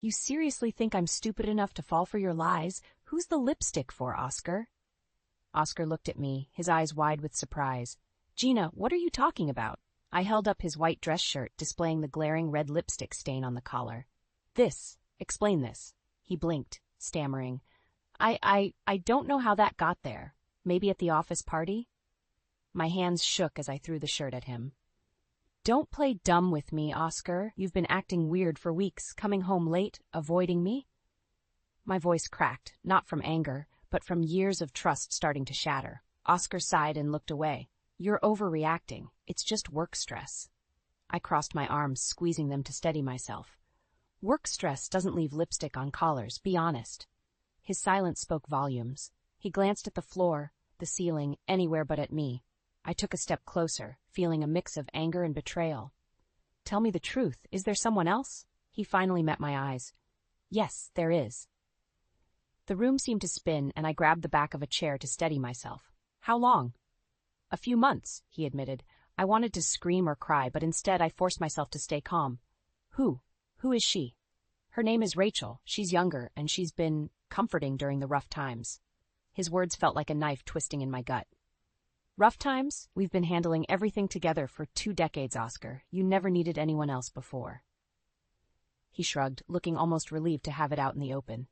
You seriously think I'm stupid enough to fall for your lies? Who's the lipstick for, Oscar? Oscar looked at me, his eyes wide with surprise. Gina, what are you talking about? I held up his white dress shirt, displaying the glaring red lipstick stain on the collar. Explain this. He blinked, stammering. I don't know how that got there. Maybe at the office party? My hands shook as I threw the shirt at him. Don't play dumb with me, Oscar. You've been acting weird for weeks, coming home late, avoiding me. My voice cracked, not from anger, but from years of trust starting to shatter. Oscar sighed and looked away. You're overreacting. It's just work stress. I crossed my arms, squeezing them to steady myself. Work stress doesn't leave lipstick on collars, be honest. His silence spoke volumes. He glanced at the floor, the ceiling, anywhere but at me. I took a step closer, feeling a mix of anger and betrayal. Tell me the truth. Is there someone else? He finally met my eyes. Yes, there is. The room seemed to spin, and I grabbed the back of a chair to steady myself. How long? A few months, he admitted. I wanted to scream or cry, but instead I forced myself to stay calm. Who? Who is she? Her name is Rachel. She's younger, and she's been comforting during the rough times. His words felt like a knife twisting in my gut. Rough times? We've been handling everything together for 2 decades, Oscar. You never needed anyone else before. He shrugged, looking almost relieved to have it out in the open.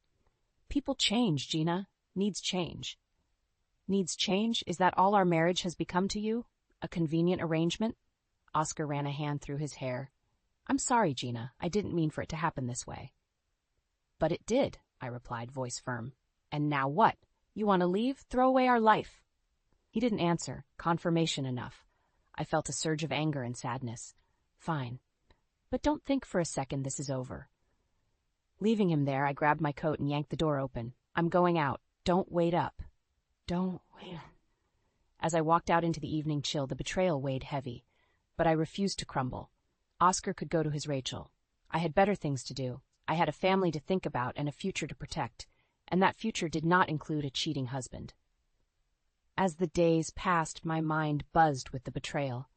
People change, Gina. Needs change. Needs change? Is that all our marriage has become to you? A convenient arrangement? Oscar ran a hand through his hair. I'm sorry, Gina. I didn't mean for it to happen this way. But it did, I replied, voice firm. And now what? You want to leave? Throw away our life. He didn't answer. Confirmation enough. I felt a surge of anger and sadness. Fine. But don't think for a second this is over. Leaving him there, I grabbed my coat and yanked the door open. I'm going out. Don't wait up. Don't wait. As I walked out into the evening chill, the betrayal weighed heavy. But I refused to crumble. Oscar could go to his Rachel. I had better things to do. I had a family to think about and a future to protect. And that future did not include a cheating husband. As the days passed, my mind buzzed with the betrayal.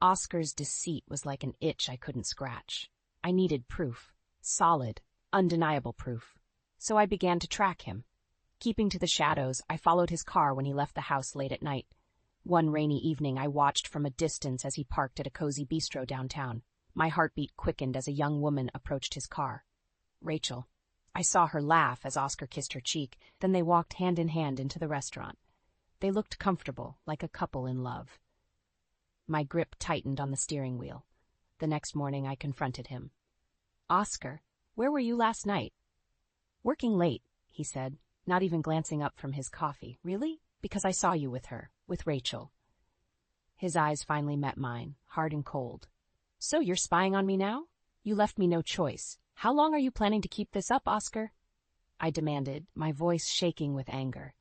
Oscar's deceit was like an itch I couldn't scratch. I needed proof. Solid, undeniable proof. So I began to track him. Keeping to the shadows, I followed his car when he left the house late at night. One rainy evening, I watched from a distance as he parked at a cozy bistro downtown. My heartbeat quickened as a young woman approached his car. Rachel. I saw her laugh as Oscar kissed her cheek, then they walked hand in hand into the restaurant. They looked comfortable, like a couple in love. My grip tightened on the steering wheel. The next morning, I confronted him. Oscar, where were you last night? Working late, he said, not even glancing up from his coffee. Really? Because I saw you with her, with Rachel. His eyes finally met mine, hard and cold. So you're spying on me now? You left me no choice. How long are you planning to keep this up, Oscar? I demanded, my voice shaking with anger.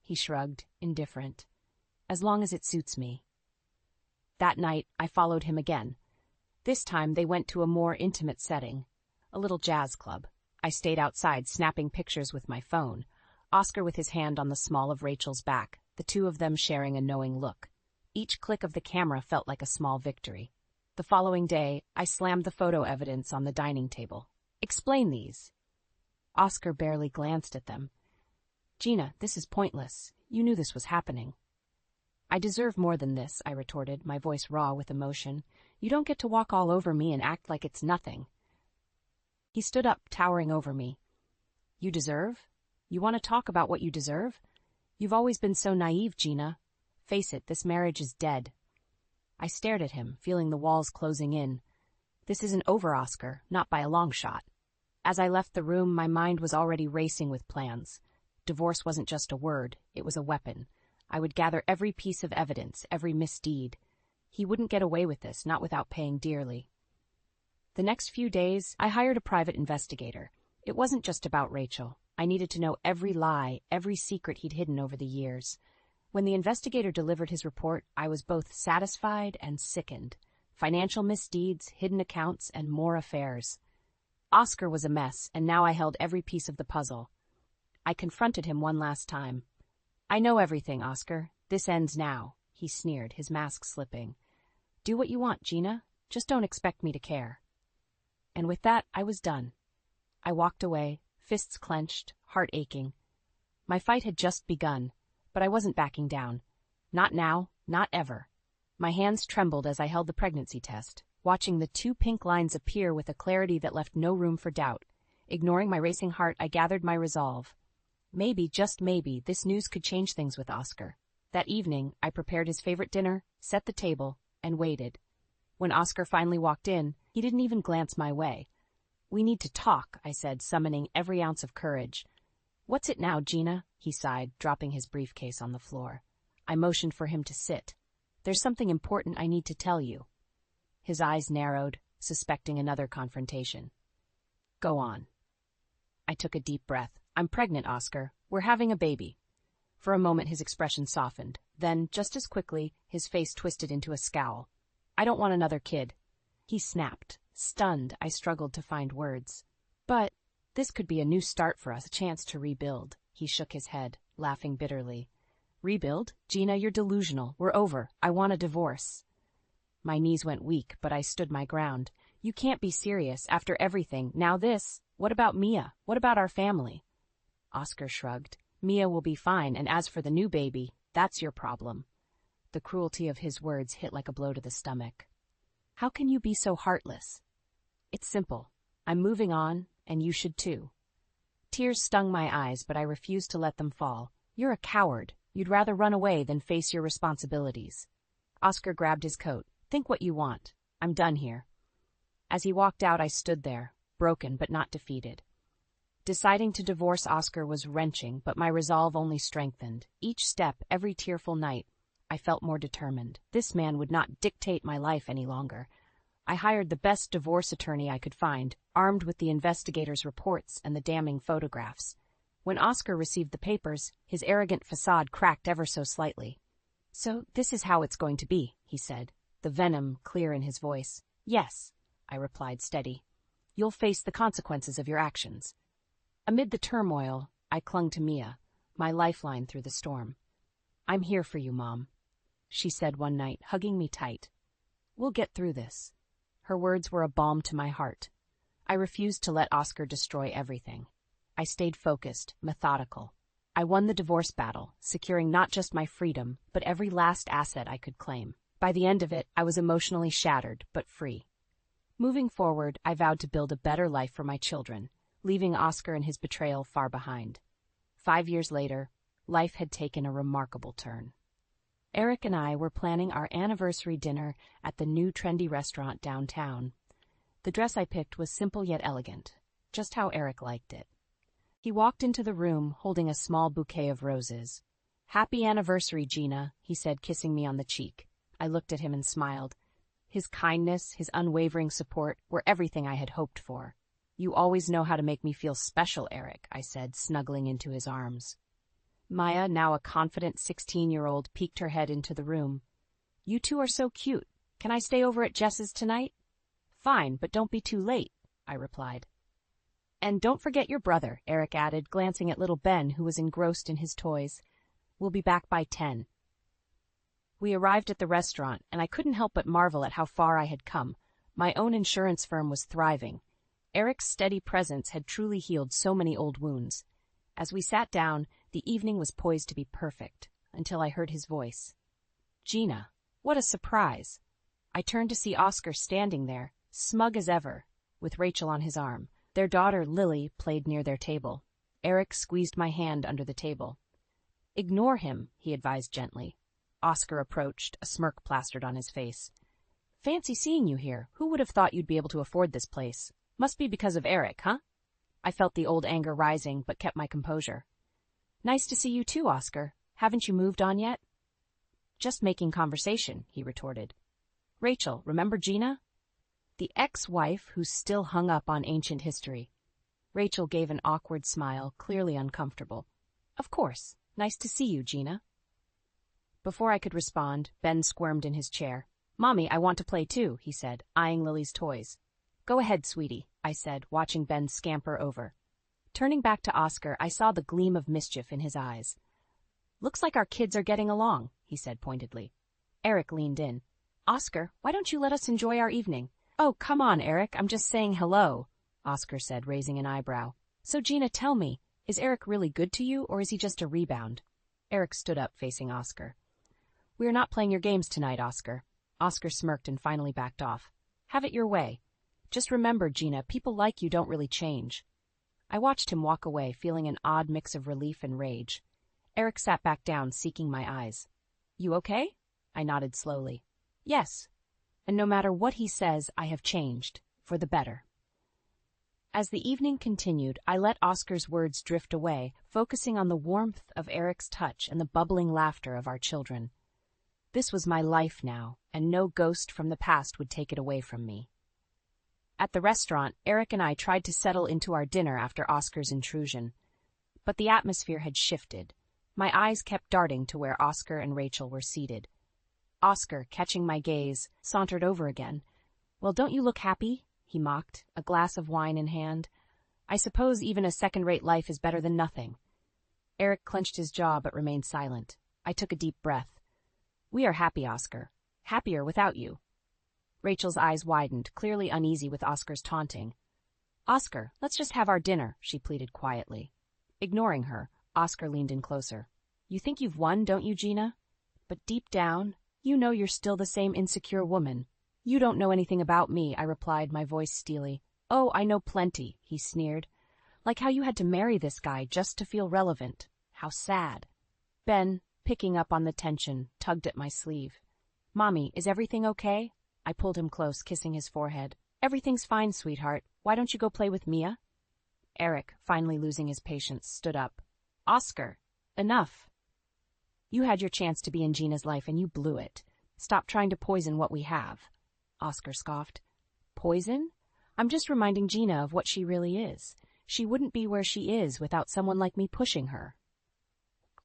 He shrugged, indifferent. As long as it suits me. That night, I followed him again. This time, they went to a more intimate setting, a little jazz club. I stayed outside, snapping pictures with my phone, Oscar with his hand on the small of Rachel's back, the two of them sharing a knowing look. Each click of the camera felt like a small victory. The following day, I slammed the photo evidence on the dining table. Explain these. Oscar barely glanced at them. Gina, this is pointless. You knew this was happening. I deserve more than this, I retorted, my voice raw with emotion. You don't get to walk all over me and act like it's nothing. He stood up, towering over me. You deserve? You want to talk about what you deserve? You've always been so naive, Gina. Face it, this marriage is dead. I stared at him, feeling the walls closing in. This isn't over, Oscar, not by a long shot. As I left the room, my mind was already racing with plans. Divorce wasn't just a word, it was a weapon. I would gather every piece of evidence, every misdeed. He wouldn't get away with this, not without paying dearly. The next few days, I hired a private investigator. It wasn't just about Rachel. I needed to know every lie, every secret he'd hidden over the years. When the investigator delivered his report, I was both satisfied and sickened. Financial misdeeds, hidden accounts, and more affairs. Oscar was a mess, and now I held every piece of the puzzle. I confronted him one last time. I know everything, Oscar. This ends now, he sneered, his mask slipping. Do what you want, Gina. Just don't expect me to care. And with that, I was done. I walked away, fists clenched, heart aching. My fight had just begun, but I wasn't backing down. Not now, not ever. My hands trembled as I held the pregnancy test, watching the 2 pink lines appear with a clarity that left no room for doubt. Ignoring my racing heart, I gathered my resolve. Maybe, just maybe, this news could change things with Oscar. That evening, I prepared his favorite dinner, set the table, and waited. When Oscar finally walked in, he didn't even glance my way. "We need to talk," I said, summoning every ounce of courage. "What's it now, Gina?" he sighed, dropping his briefcase on the floor. I motioned for him to sit. "There's something important I need to tell you." His eyes narrowed, suspecting another confrontation. "Go on." I took a deep breath. "I'm pregnant, Oscar. We're having a baby." For a moment his expression softened. Then, just as quickly, his face twisted into a scowl. "I don't want another kid." He snapped. Stunned, I struggled to find words. "But this could be a new start for us, a chance to rebuild." He shook his head, laughing bitterly. "Rebuild? Gina, you're delusional. We're over. I want a divorce." My knees went weak, but I stood my ground. "You can't be serious. After everything. Now this. What about Mia? What about our family?" Oscar shrugged. "Mia will be fine, and as for the new baby, that's your problem." The cruelty of his words hit like a blow to the stomach. "How can you be so heartless?" "It's simple. I'm moving on, and you should too." Tears stung my eyes, but I refused to let them fall. "You're a coward. You'd rather run away than face your responsibilities." Oscar grabbed his coat. "Think what you want. I'm done here." As he walked out, I stood there, broken but not defeated. Deciding to divorce Oscar was wrenching, but my resolve only strengthened. Each step, every tearful night, I felt more determined. This man would not dictate my life any longer. I hired the best divorce attorney I could find, armed with the investigator's reports and the damning photographs. When Oscar received the papers, his arrogant facade cracked ever so slightly. "So this is how it's going to be," he said, the venom clear in his voice. "Yes," I replied, steady. "You'll face the consequences of your actions." Amid the turmoil, I clung to Mia, my lifeline through the storm. "I'm here for you, Mom," she said one night, hugging me tight. "We'll get through this." Her words were a balm to my heart. I refused to let Oscar destroy everything. I stayed focused, methodical. I won the divorce battle, securing not just my freedom, but every last asset I could claim. By the end of it, I was emotionally shattered, but free. Moving forward, I vowed to build a better life for my children, leaving Oscar and his betrayal far behind. 5 years later, life had taken a remarkable turn. Eric and I were planning our anniversary dinner at the new trendy restaurant downtown. The dress I picked was simple yet elegant, just how Eric liked it. He walked into the room holding a small bouquet of roses. "Happy anniversary, Gina," he said, kissing me on the cheek. I looked at him and smiled. His kindness, his unwavering support were everything I had hoped for. "You always know how to make me feel special, Eric," I said, snuggling into his arms. Maya, now a confident 16-year-old, peeked her head into the room. "You two are so cute. Can I stay over at Jess's tonight?" "Fine, but don't be too late," I replied. "And don't forget your brother," Eric added, glancing at little Ben, who was engrossed in his toys. "We'll be back by 10. We arrived at the restaurant, and I couldn't help but marvel at how far I had come. My own insurance firm was thriving. Eric's steady presence had truly healed so many old wounds. As we sat down, the evening was poised to be perfect, until I heard his voice. "Gina, what a surprise." I turned to see Oscar standing there, smug as ever, with Rachel on his arm. Their daughter, Lily, played near their table. Eric squeezed my hand under the table. "Ignore him," he advised gently. Oscar approached, a smirk plastered on his face. "Fancy seeing you here. Who would have thought you'd be able to afford this place? Must be because of Eric, huh?" I felt the old anger rising, but kept my composure. "Nice to see you too, Oscar. Haven't you moved on yet?" "Just making conversation," he retorted. "Rachel, remember Gina?" The ex-wife who still hung up on ancient history. Rachel gave an awkward smile, clearly uncomfortable. "Of course. Nice to see you, Gina." Before I could respond, Ben squirmed in his chair. "Mommy, I want to play too," he said, eyeing Lily's toys. "Go ahead, sweetie," I said, watching Ben scamper over. Turning back to Oscar, I saw the gleam of mischief in his eyes. "Looks like our kids are getting along," he said pointedly. Eric leaned in. "Oscar, why don't you let us enjoy our evening?" "Oh, come on, Eric, I'm just saying hello." Oscar said, raising an eyebrow. So Gina, tell me, is Eric really good to you, or is he just a rebound? Eric stood up, facing Oscar. We are not playing your games tonight, Oscar. Oscar smirked and finally backed off. Have it your way. Just remember, Gina, people like you don't really change. I watched him walk away, feeling an odd mix of relief and rage. Eric sat back down, seeking my eyes. You okay? I nodded slowly. Yes. And no matter what he says, I have changed. For the better. As the evening continued, I let Oscar's words drift away, focusing on the warmth of Eric's touch and the bubbling laughter of our children. This was my life now, and no ghost from the past would take it away from me. At the restaurant, Eric and I tried to settle into our dinner after Oscar's intrusion. But the atmosphere had shifted. My eyes kept darting to where Oscar and Rachel were seated. Oscar, catching my gaze, sauntered over again. Well, don't you look happy? He mocked, a glass of wine in hand. I suppose even a second-rate life is better than nothing. Eric clenched his jaw but remained silent. I took a deep breath. We are happy, Oscar. Happier without you. Rachel's eyes widened, clearly uneasy with Oscar's taunting. Oscar, let's just have our dinner, she pleaded quietly. Ignoring her, Oscar leaned in closer. You think you've won, don't you, Gina? But deep down, you know you're still the same insecure woman. You don't know anything about me, I replied, my voice steely. Oh, I know plenty, he sneered. Like how you had to marry this guy just to feel relevant. How sad. Ben, picking up on the tension, tugged at my sleeve. Mommy, is everything okay? I pulled him close, kissing his forehead. Everything's fine, sweetheart. Why don't you go play with Mia? Eric, finally losing his patience, stood up. Oscar, enough. You had your chance to be in Gina's life and you blew it. Stop trying to poison what we have. Oscar scoffed. Poison? I'm just reminding Gina of what she really is. She wouldn't be where she is without someone like me pushing her.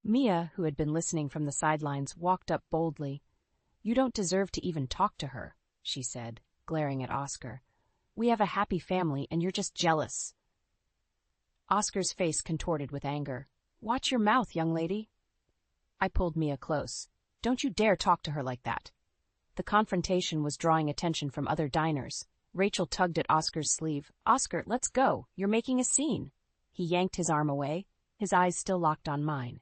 Mia, who had been listening from the sidelines, walked up boldly. You don't deserve to even talk to her, she said, glaring at Oscar. We have a happy family and you're just jealous. Oscar's face contorted with anger. Watch your mouth, young lady. I pulled Mia close. Don't you dare talk to her like that. The confrontation was drawing attention from other diners. Rachel tugged at Oscar's sleeve. Oscar, let's go. You're making a scene. He yanked his arm away, his eyes still locked on mine.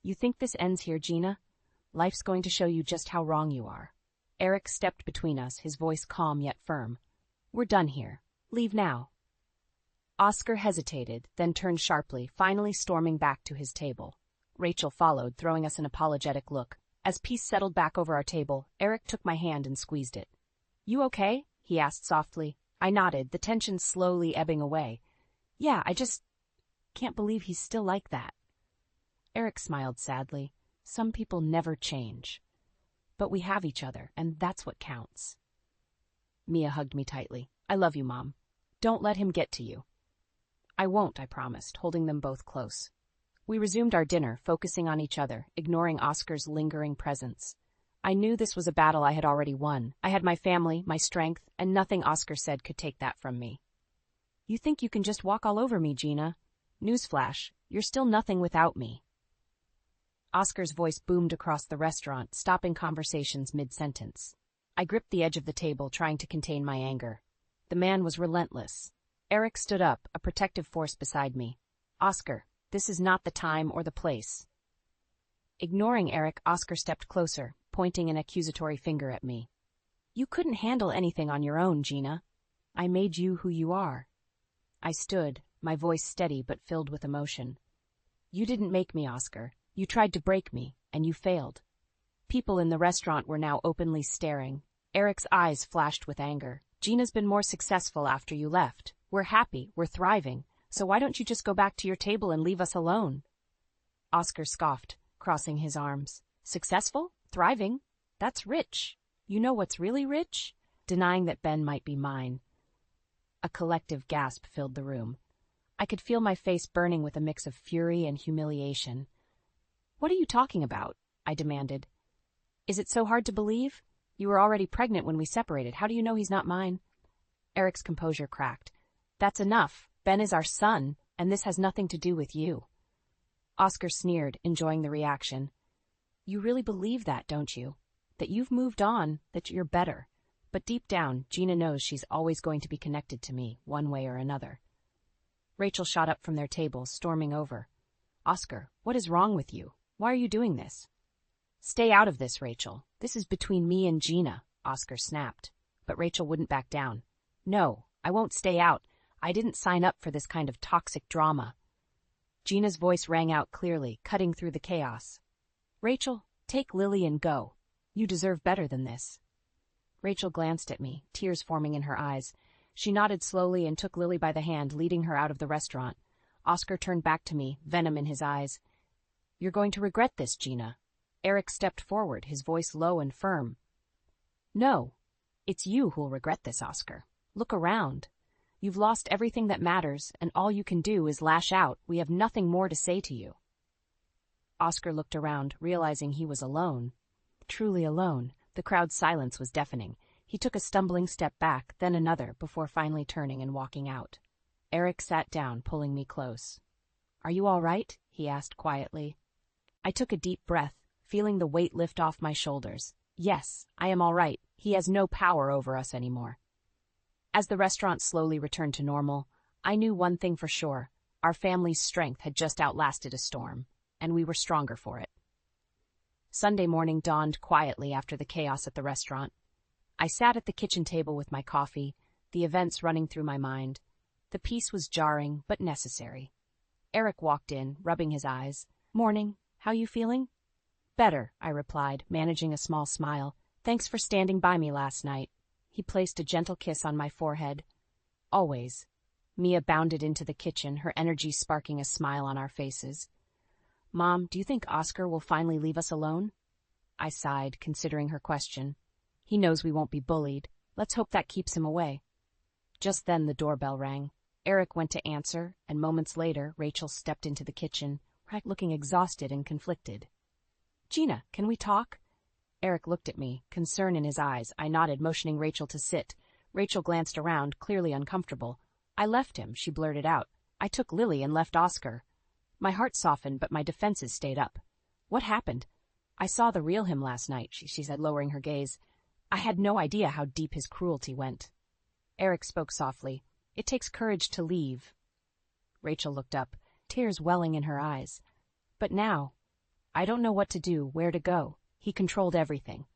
You think this ends here, Gina? Life's going to show you just how wrong you are. Eric stepped between us, his voice calm yet firm. We're done here. Leave now. Oscar hesitated, then turned sharply, finally storming back to his table. Rachel followed, throwing us an apologetic look. As peace settled back over our table, Eric took my hand and squeezed it. You okay? He asked softly. I nodded, the tension slowly ebbing away. Yeah, I just can't believe he's still like that. Eric smiled sadly. Some people never change. But we have each other, and that's what counts. Mia hugged me tightly. I love you, Mom. Don't let him get to you. I won't, I promised, holding them both close. We resumed our dinner, focusing on each other, ignoring Oscar's lingering presence. I knew this was a battle I had already won. I had my family, my strength, and nothing Oscar said could take that from me. You think you can just walk all over me, Gina? Newsflash, you're still nothing without me. Oscar's voice boomed across the restaurant, stopping conversations mid-sentence. I gripped the edge of the table, trying to contain my anger. The man was relentless. Eric stood up, a protective force beside me. Oscar, this is not the time or the place. Ignoring Eric, Oscar stepped closer, pointing an accusatory finger at me. You couldn't handle anything on your own, Gina. I made you who you are. I stood, my voice steady but filled with emotion. You didn't make me, Oscar. You tried to break me, and you failed. People in the restaurant were now openly staring. Eric's eyes flashed with anger. Gina's been more successful after you left. We're happy, we're thriving, so why don't you just go back to your table and leave us alone? Oscar scoffed, crossing his arms. Successful? Thriving? That's rich. You know what's really rich? Denying that Ben might be mine. A collective gasp filled the room. I could feel my face burning with a mix of fury and humiliation. What are you talking about? I demanded. Is it so hard to believe? You were already pregnant when we separated. How do you know he's not mine? Eric's composure cracked. That's enough. Ben is our son, and this has nothing to do with you. Oscar sneered, enjoying the reaction. You really believe that, don't you? That you've moved on, that you're better. but deep down, Gina knows she's always going to be connected to me, one way or another. Rachel shot up from their table, storming over. Oscar, what is wrong with you? Why are you doing this? Stay out of this, Rachel. This is between me and Gina, Oscar snapped. But Rachel wouldn't back down. No, I won't stay out. I didn't sign up for this kind of toxic drama. Gina's voice rang out clearly, cutting through the chaos. Rachel, take Lily and go. You deserve better than this. Rachel glanced at me, tears forming in her eyes. She nodded slowly and took Lily by the hand, leading her out of the restaurant. Oscar turned back to me, venom in his eyes. You're going to regret this, Gina. Eric stepped forward, his voice low and firm. No, it's you who'll regret this, Oscar. Look around. You've lost everything that matters, and all you can do is lash out. We have nothing more to say to you. Oscar looked around, realizing he was alone. Truly alone. The crowd's silence was deafening. He took a stumbling step back, then another, before finally turning and walking out. Eric sat down, pulling me close. Are you all right? He asked quietly. I took a deep breath, feeling the weight lift off my shoulders. Yes, I am all right. He has no power over us anymore. As the restaurant slowly returned to normal, I knew one thing for sure. Our family's strength had just outlasted a storm, and we were stronger for it. Sunday morning dawned quietly after the chaos at the restaurant. I sat at the kitchen table with my coffee, the events running through my mind. The peace was jarring, but necessary. Eric walked in, rubbing his eyes. Morning, how you feeling? Better, I replied, managing a small smile. Thanks for standing by me last night. He placed a gentle kiss on my forehead. Always. Mia bounded into the kitchen, her energy sparking a smile on our faces. Mom, do you think Oscar will finally leave us alone? I sighed, considering her question. He knows we won't be bullied. Let's hope that keeps him away. Just then the doorbell rang. Eric went to answer, and moments later, Rachel stepped into the kitchen, looking exhausted and conflicted. Gina, can we talk? Eric looked at me, concern in his eyes. I nodded, motioning Rachel to sit. Rachel glanced around, clearly uncomfortable. I left him, she blurted out. I took Lily and left Oscar. My heart softened, but my defenses stayed up. What happened? I saw the real him last night, she said, lowering her gaze. I had no idea how deep his cruelty went. Eric spoke softly. It takes courage to leave. Rachel looked up, tears welling in her eyes. But now, I don't know what to do, where to go. He controlled everything.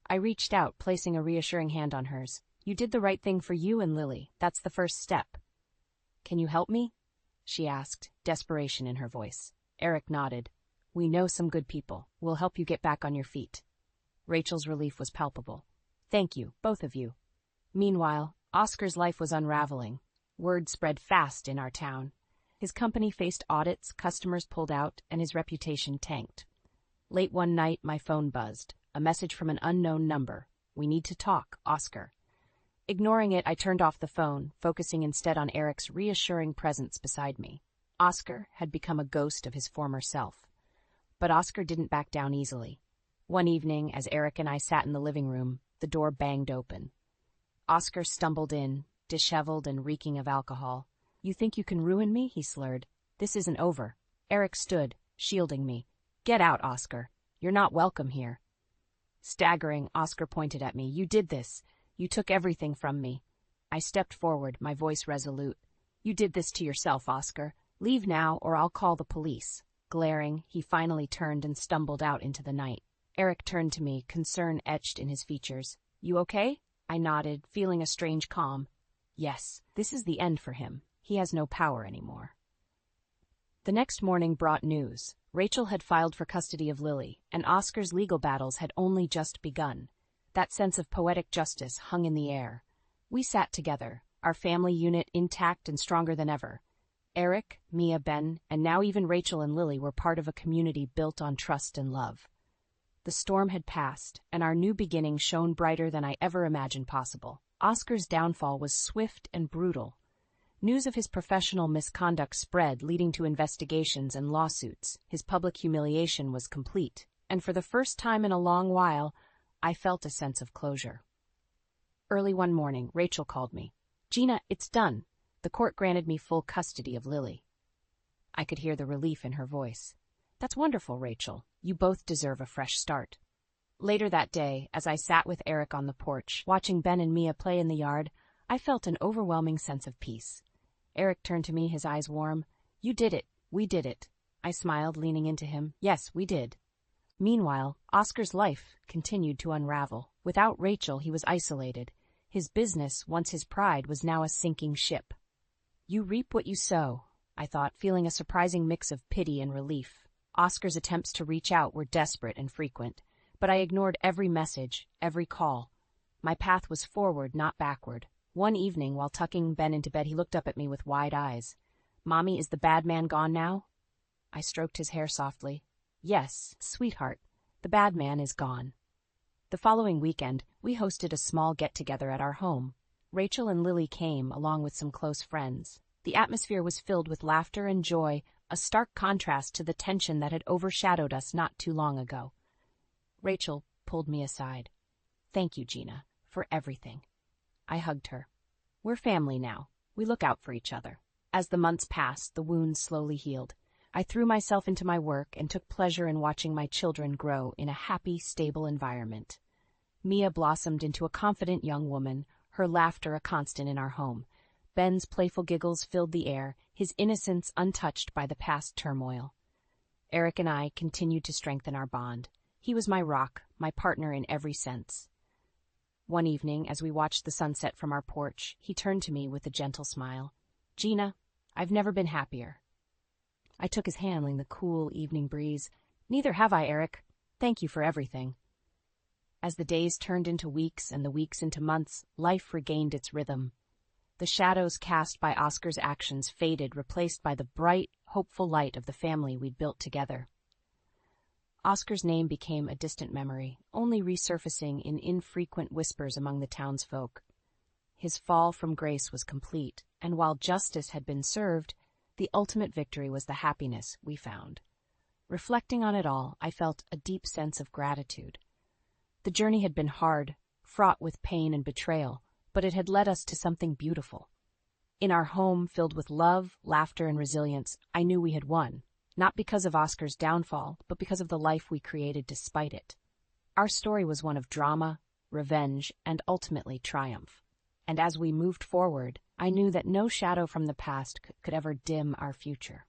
I reached out, placing a reassuring hand on hers. You did the right thing for you and Lily. That's the first step. Can you help me? She asked, desperation in her voice. Eric nodded. We know some good people. We'll help you get back on your feet. Rachel's relief was palpable. Thank you, both of you. Meanwhile, Oscar's life was unraveling. Word spread fast in our town. His company faced audits, customers pulled out, and his reputation tanked. Late one night, my phone buzzed. A message from an unknown number. We need to talk, Oscar. Ignoring it, I turned off the phone, focusing instead on Eric's reassuring presence beside me. Oscar had become a ghost of his former self. But Oscar didn't back down easily. One evening, as Eric and I sat in the living room, the door banged open. Oscar stumbled in, disheveled and reeking of alcohol. You think you can ruin me? He slurred. This isn't over. Eric stood, shielding me. Get out, Oscar. You're not welcome here. Staggering, Oscar pointed at me. You did this. You took everything from me. I stepped forward, my voice resolute. You did this to yourself, Oscar. Leave now, or I'll call the police. Glaring, he finally turned and stumbled out into the night. Eric turned to me, concern etched in his features. You okay? I nodded, feeling a strange calm. Yes, this is the end for him. He has no power anymore. The next morning brought news. Rachel had filed for custody of Lily, and Oscar's legal battles had only just begun. That sense of poetic justice hung in the air. We sat together, our family unit intact and stronger than ever. Eric, Mia, Ben, and now even Rachel and Lily were part of a community built on trust and love. The storm had passed, and our new beginning shone brighter than I ever imagined possible. Oscar's downfall was swift and brutal. News of his professional misconduct spread, leading to investigations and lawsuits. His public humiliation was complete, and for the first time in a long while, I felt a sense of closure. Early one morning, Rachel called me. Gina, it's done. The court granted me full custody of Lily. I could hear the relief in her voice. That's wonderful, Rachel. You both deserve a fresh start. Later that day, as I sat with Eric on the porch, watching Ben and Mia play in the yard, I felt an overwhelming sense of peace. Eric turned to me, his eyes warm. "You did it. We did it." I smiled, leaning into him. "Yes, we did." Meanwhile, Oscar's life continued to unravel. Without Rachel, he was isolated. His business, once his pride, was now a sinking ship. "You reap what you sow," I thought, feeling a surprising mix of pity and relief. Oscar's attempts to reach out were desperate and frequent, but I ignored every message, every call. My path was forward, not backward. One evening, while tucking Ben into bed, he looked up at me with wide eyes. "Mommy, is the bad man gone now?" I stroked his hair softly. "Yes, sweetheart, the bad man is gone." The following weekend, we hosted a small get-together at our home. Rachel and Lily came, along with some close friends. The atmosphere was filled with laughter and joy, a stark contrast to the tension that had overshadowed us not too long ago. Rachel pulled me aside. "Thank you, Gina, for everything." I hugged her. "We're family now. We look out for each other." As the months passed, the wounds slowly healed. I threw myself into my work and took pleasure in watching my children grow in a happy, stable environment. Mia blossomed into a confident young woman, her laughter a constant in our home. Ben's playful giggles filled the air, his innocence untouched by the past turmoil. Eric and I continued to strengthen our bond. He was my rock, my partner in every sense. One evening, as we watched the sunset from our porch, he turned to me with a gentle smile. "Gina, I've never been happier." I took his hand in the cool evening breeze. "Neither have I, Eric. Thank you for everything." As the days turned into weeks and the weeks into months, life regained its rhythm. The shadows cast by Oscar's actions faded, replaced by the bright, hopeful light of the family we'd built together. Oscar's name became a distant memory, only resurfacing in infrequent whispers among the townsfolk. His fall from grace was complete, and while justice had been served, the ultimate victory was the happiness we found. Reflecting on it all, I felt a deep sense of gratitude. The journey had been hard, fraught with pain and betrayal, but it had led us to something beautiful. In our home, filled with love, laughter, and resilience, I knew we had won, not because of Oscar's downfall, but because of the life we created despite it. Our story was one of drama, revenge, and ultimately triumph. And as we moved forward, I knew that no shadow from the past could ever dim our future.